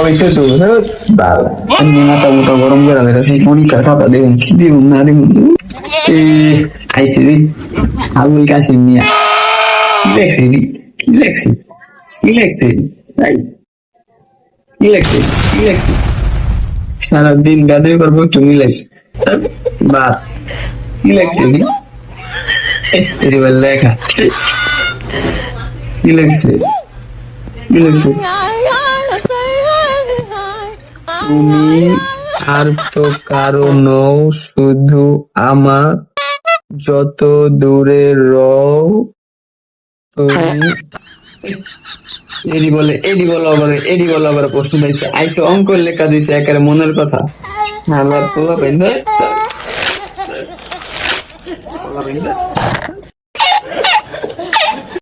itu tuh, ini mata muka gorong gue lah, tapi mau nikah kata dia, nari, ICD, aku kasih nih, eleksi, salah din gak ada korban cumi eleksi, bat, eleksi, jadi belaka, eleksi. তুমি আর তো কারো নও, শুধু আমার, যত দূরে রও তুমি। এডি বলে আবার প্রশ্ন দিয়েছে, আইসো অঙ্ক লেখা দিয়েছে একেবারে মনের কথা। আবার পোলা পাইন